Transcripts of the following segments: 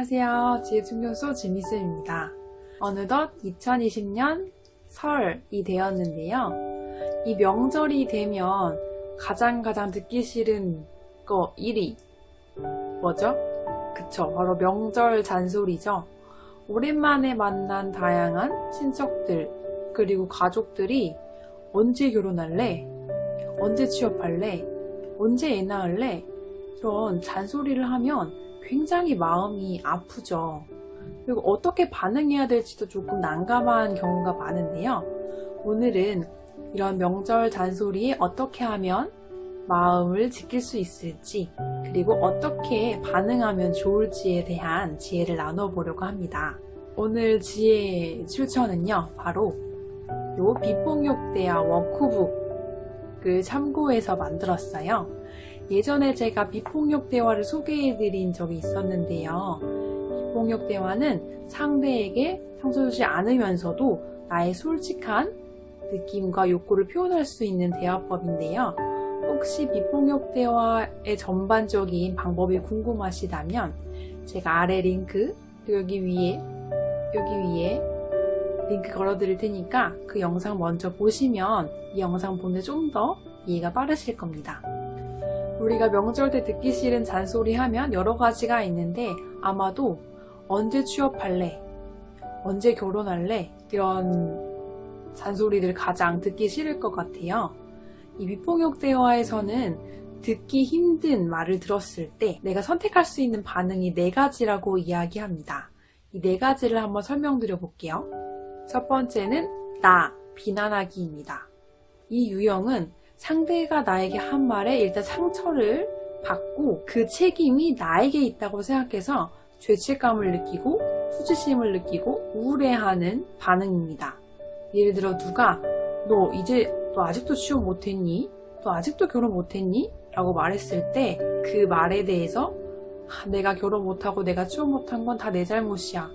안녕하세요. 지혜충전소 지미쌤입니다. 어느덧 2020년 설이 되었는데요. 이 명절이 되면 가장 듣기 싫은 거 1위 뭐죠? 그쵸, 바로 명절 잔소리죠. 오랜만에 만난 다양한 친척들 그리고 가족들이 언제 결혼할래? 언제 취업할래? 언제 애 낳을래? 이런 잔소리를 하면 굉장히 마음이 아프죠. 그리고 어떻게 반응해야 될지도 조금 난감한 경우가 많은데요. 오늘은 이런 명절 잔소리에 어떻게 하면 마음을 지킬 수 있을지, 그리고 어떻게 반응하면 좋을지에 대한 지혜를 나눠보려고 합니다. 오늘 지혜 출처는요, 바로 요 비폭력대화 워크북을 참고해서 만들었어요. 예전에 제가 비폭력 대화를 소개해드린 적이 있었는데요. 비폭력 대화는 상대에게 상처 주지 않으면서도 나의 솔직한 느낌과 욕구를 표현할 수 있는 대화법인데요. 혹시 비폭력 대화의 전반적인 방법이 궁금하시다면 제가 아래 링크, 여기 위에 링크 걸어드릴 테니까 그 영상 먼저 보시면 이 영상 보는데 좀 더 이해가 빠르실 겁니다. 우리가 명절 때 듣기 싫은 잔소리 하면 여러 가지가 있는데 아마도 언제 취업할래? 언제 결혼할래? 이런 잔소리들 가장 듣기 싫을 것 같아요. 이 비폭력 대화에서는 듣기 힘든 말을 들었을 때 내가 선택할 수 있는 반응이 4가지라고 이야기합니다. 이 4가지를 한번 설명드려 볼게요. 첫 번째는 나, 비난하기입니다. 이 유형은 상대가 나에게 한 말에 일단 상처를 받고 그 책임이 나에게 있다고 생각해서 죄책감을 느끼고 수치심을 느끼고 우울해하는 반응입니다. 예를 들어 누가 너 아직도 취업 못했니? 너 아직도 결혼 못했니? 라고 말했을 때 그 말에 대해서 내가 결혼 못하고 내가 취업 못한 건 다 내 잘못이야.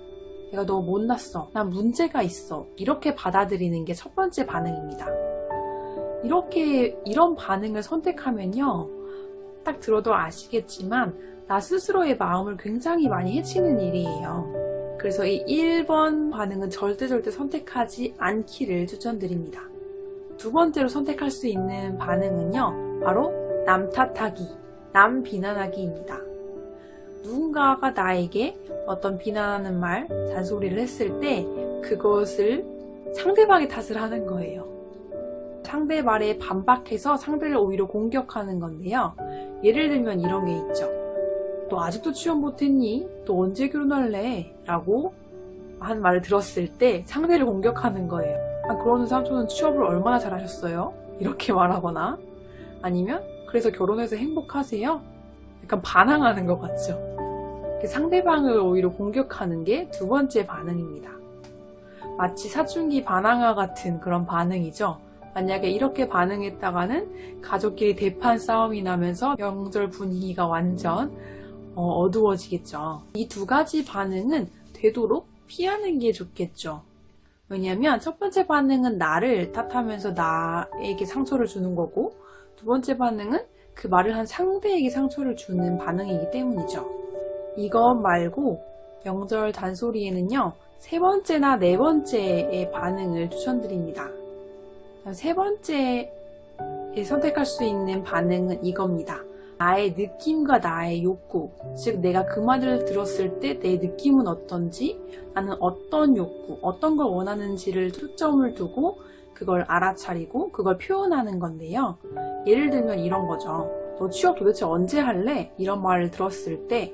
내가 너무 못났어. 난 문제가 있어. 이렇게 받아들이는 게 첫 번째 반응입니다. 이런 반응을 선택하면요, 딱 들어도 아시겠지만 나 스스로의 마음을 굉장히 많이 해치는 일이에요. 그래서 이 1번 반응은 절대 선택하지 않기를 추천드립니다. 두 번째로 선택할 수 있는 반응은요, 바로 남 탓하기, 남 비난하기입니다. 누군가가 나에게 어떤 비난하는 말, 잔소리를 했을 때 그것을 상대방의 탓을 하는 거예요. 상대 말에 반박해서 상대를 오히려 공격하는 건데요. 예를 들면 이런 게 있죠. 너 아직도 취업 못했니? 너 언제 결혼할래? 라고 한 말을 들었을 때 상대를 공격하는 거예요. 그러는 삼촌은 취업을 얼마나 잘하셨어요? 이렇게 말하거나, 아니면 그래서 결혼해서 행복하세요? 약간 반항하는 것 같죠. 상대방을 오히려 공격하는 게 두 번째 반응입니다. 마치 사춘기 반항아 같은 그런 반응이죠. 만약에 이렇게 반응했다가는 가족끼리 대판 싸움이 나면서 명절 분위기가 완전 어두워지겠죠. 이 2가지 반응은 되도록 피하는 게 좋겠죠. 왜냐하면 첫 번째 반응은 나를 탓하면서 나에게 상처를 주는 거고, 두 번째 반응은 그 말을 한 상대에게 상처를 주는 반응이기 때문이죠. 이것 말고 명절 잔소리에는요, 3번째나 4번째의 반응을 추천드립니다. 3번째에 선택할 수 있는 반응은 이겁니다. 나의 느낌과 나의 욕구, 즉 내가 그 말을 들었을 때 내 느낌은 어떤지, 나는 어떤 욕구, 어떤 걸 원하는지를 초점을 두고 그걸 알아차리고 그걸 표현하는 건데요. 예를 들면 이런 거죠. 너 취업 도대체 언제 할래? 이런 말을 들었을 때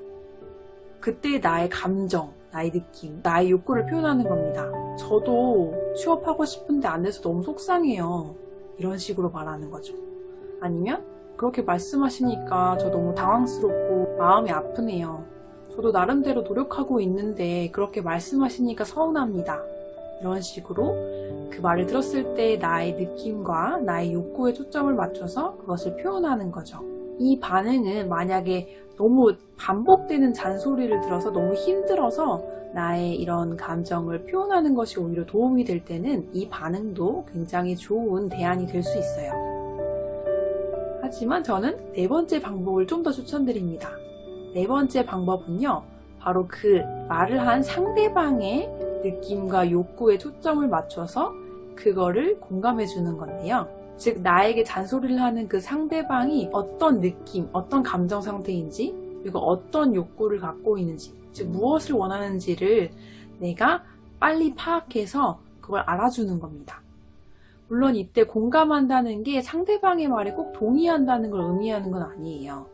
그때 나의 감정, 나의 느낌, 나의 욕구를 표현하는 겁니다. 저도 취업하고 싶은데 안 돼서 너무 속상해요. 이런 식으로 말하는 거죠. 아니면 그렇게 말씀하시니까 저 너무 당황스럽고 마음이 아프네요. 저도 나름대로 노력하고 있는데 그렇게 말씀하시니까 서운합니다. 이런 식으로 그 말을 들었을 때 나의 느낌과 나의 욕구에 초점을 맞춰서 그것을 표현하는 거죠. 이 반응은 만약에 너무 반복되는 잔소리를 들어서 너무 힘들어서 나의 이런 감정을 표현하는 것이 오히려 도움이 될 때는 이 반응도 굉장히 좋은 대안이 될 수 있어요. 하지만 저는 4번째 방법을 좀 더 추천드립니다. 4번째 방법은요, 바로 그 말을 한 상대방의 느낌과 욕구에 초점을 맞춰서 그거를 공감해 주는 건데요. 즉 나에게 잔소리를 하는 그 상대방이 어떤 느낌, 어떤 감정 상태인지, 그리고 어떤 욕구를 갖고 있는지, 즉 무엇을 원하는지를 내가 빨리 파악해서 그걸 알아주는 겁니다. 물론 이때 공감한다는 게 상대방의 말에 꼭 동의한다는 걸 의미하는 건 아니에요.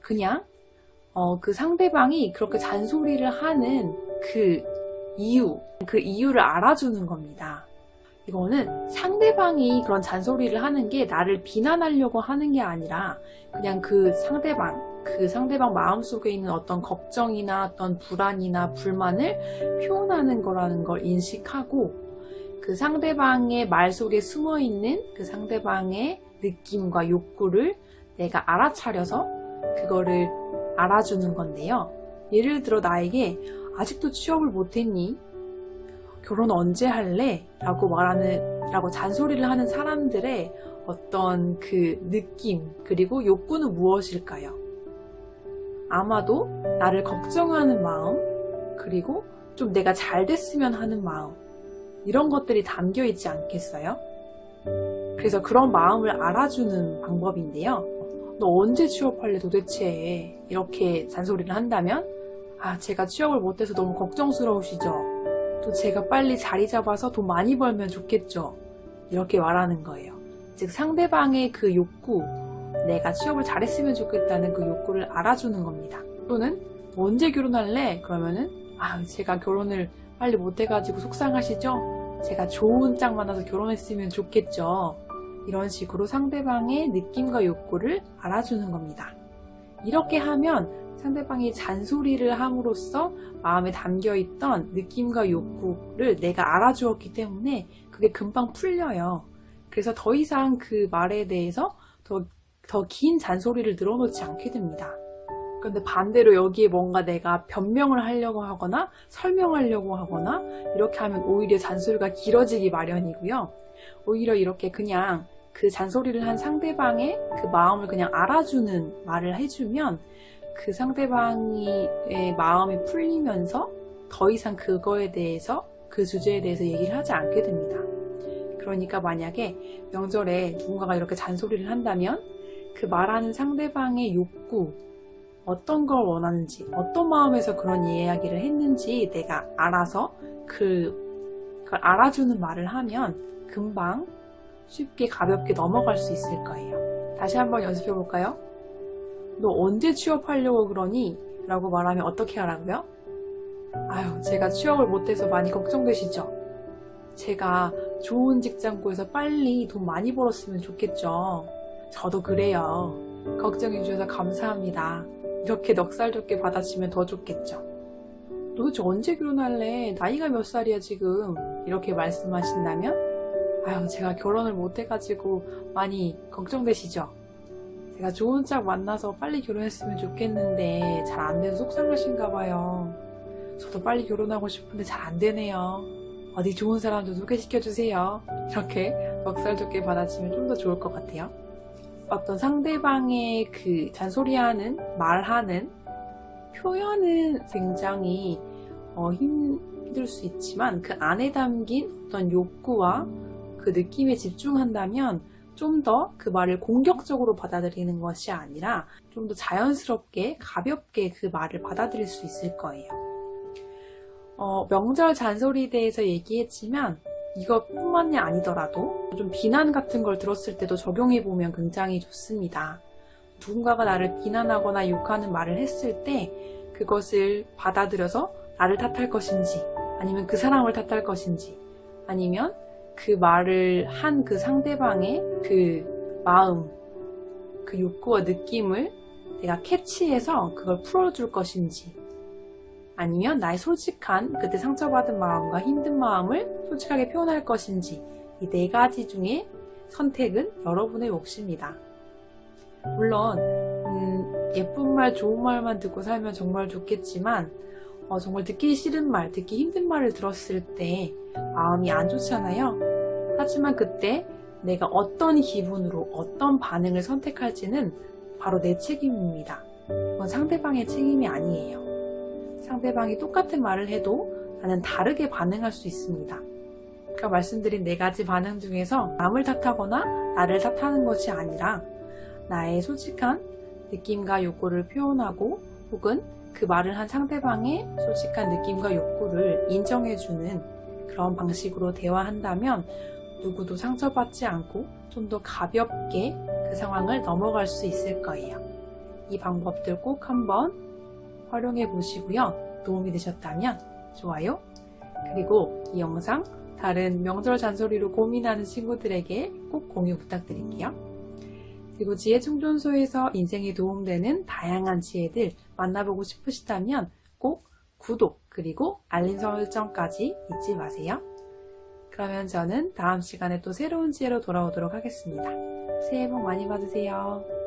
그냥 그 상대방이 그렇게 잔소리를 하는 그 이유를 알아주는 겁니다. 이거는 상대방이 그런 잔소리를 하는 게 나를 비난하려고 하는 게 아니라 그냥 그 상대방 마음속에 있는 어떤 걱정이나 어떤 불안이나 불만을 표현하는 거라는 걸 인식하고 그 상대방의 말 속에 숨어 있는 그 상대방의 느낌과 욕구를 내가 알아차려서 그거를 알아주는 건데요. 예를 들어 나에게 아직도 취업을 못했니? 결혼 언제 할래? 라고 잔소리를 하는 사람들의 어떤 그 느낌 그리고 욕구는 무엇일까요? 아마도 나를 걱정하는 마음 그리고 좀 내가 잘 됐으면 하는 마음 이런 것들이 담겨 있지 않겠어요? 그래서 그런 마음을 알아주는 방법인데요. 너 언제 취업할래 도대체? 이렇게 잔소리를 한다면 제가 취업을 못해서 너무 걱정스러우시죠? 또 제가 빨리 자리 잡아서 돈 많이 벌면 좋겠죠? 이렇게 말하는 거예요. 즉 상대방의 그 욕구, 내가 취업을 잘했으면 좋겠다는 그 욕구를 알아주는 겁니다. 또는 언제 결혼할래? 그러면은 제가 결혼을 빨리 못해가지고 속상하시죠? 제가 좋은 짝 만나서 결혼했으면 좋겠죠? 이런 식으로 상대방의 느낌과 욕구를 알아주는 겁니다. 이렇게 하면 상대방이 잔소리를 함으로써 마음에 담겨있던 느낌과 욕구를 내가 알아주었기 때문에 그게 금방 풀려요. 그래서 더 이상 그 말에 대해서 더 긴 잔소리를 늘어놓지 않게 됩니다. 그런데 반대로 여기에 뭔가 내가 변명을 하려고 하거나 설명하려고 하거나 이렇게 하면 오히려 잔소리가 길어지기 마련이고요. 오히려 이렇게 그냥 그 잔소리를 한 상대방의 그 마음을 그냥 알아주는 말을 해주면 그 상대방의 마음이 풀리면서 더 이상 그거에 대해서 그 주제에 대해서 얘기를 하지 않게 됩니다. 그러니까 만약에 명절에 누군가가 이렇게 잔소리를 한다면 그 말하는 상대방의 욕구, 어떤 걸 원하는지, 어떤 마음에서 그런 이야기를 했는지 내가 알아서 그걸 알아주는 말을 하면 금방 쉽게 가볍게 넘어갈 수 있을 거예요. 다시 한번 연습해 볼까요? 너 언제 취업하려고 그러니? 라고 말하면 어떻게 하라고요? 제가 취업을 못해서 많이 걱정되시죠? 제가 좋은 직장 구해서 빨리 돈 많이 벌었으면 좋겠죠? 저도 그래요. 걱정해 주셔서 감사합니다. 이렇게 넉살좋게 받아치면 더 좋겠죠? 도대체 언제 결혼할래? 나이가 몇 살이야 지금? 이렇게 말씀하신다면 제가 결혼을 못해가지고 많이 걱정되시죠? 제가 좋은 짝 만나서 빨리 결혼했으면 좋겠는데 잘 안 돼서 속상하신가 봐요. 저도 빨리 결혼하고 싶은데 잘 안 되네요. 어디 좋은 사람도 소개시켜주세요. 이렇게 넉살좋게 받아치면 좀 더 좋을 것 같아요. 어떤 상대방의 그 잔소리하는, 말하는 표현은 굉장히 힘들 수 있지만 그 안에 담긴 어떤 욕구와 그 느낌에 집중한다면 좀 더 그 말을 공격적으로 받아들이는 것이 아니라 좀 더 자연스럽게 가볍게 그 말을 받아들일 수 있을 거예요. 명절 잔소리에 대해서 얘기했지만 이것뿐만이 아니더라도 좀 비난 같은 걸 들었을 때도 적용해보면 굉장히 좋습니다. 누군가가 나를 비난하거나 욕하는 말을 했을 때 그것을 받아들여서 나를 탓할 것인지 아니면 그 사람을 탓할 것인지 아니면 그 말을 한 그 상대방의 그 마음, 그 욕구와 느낌을 내가 캐치해서 그걸 풀어줄 것인지 아니면 나의 솔직한 그때 상처받은 마음과 힘든 마음을 솔직하게 표현할 것인지 이 네 가지 중에 선택은 여러분의 몫입니다. 물론 예쁜 말, 좋은 말만 듣고 살면 정말 좋겠지만 정말 듣기 싫은 말, 듣기 힘든 말을 들었을 때 마음이 안 좋잖아요. 하지만 그때 내가 어떤 기분으로 어떤 반응을 선택할지는 바로 내 책임입니다. 그건 상대방의 책임이 아니에요. 상대방이 똑같은 말을 해도 나는 다르게 반응할 수 있습니다. 아까 말씀드린 4가지 반응 중에서 남을 탓하거나 나를 탓하는 것이 아니라 나의 솔직한 느낌과 욕구를 표현하고 혹은 그 말을 한 상대방의 솔직한 느낌과 욕구를 인정해주는 그런 방식으로 대화한다면 누구도 상처받지 않고 좀 더 가볍게 그 상황을 넘어갈 수 있을 거예요. 이 방법들 꼭 한번 활용해 보시고요. 도움이 되셨다면 좋아요. 그리고 이 영상 다른 명절 잔소리로 고민하는 친구들에게 꼭 공유 부탁드릴게요. 그리고 지혜충전소에서 인생에 도움되는 다양한 지혜들 만나보고 싶으시다면 꼭 구독 그리고 알림 설정까지 잊지 마세요. 그러면 저는 다음 시간에 또 새로운 지혜로 돌아오도록 하겠습니다. 새해 복 많이 받으세요.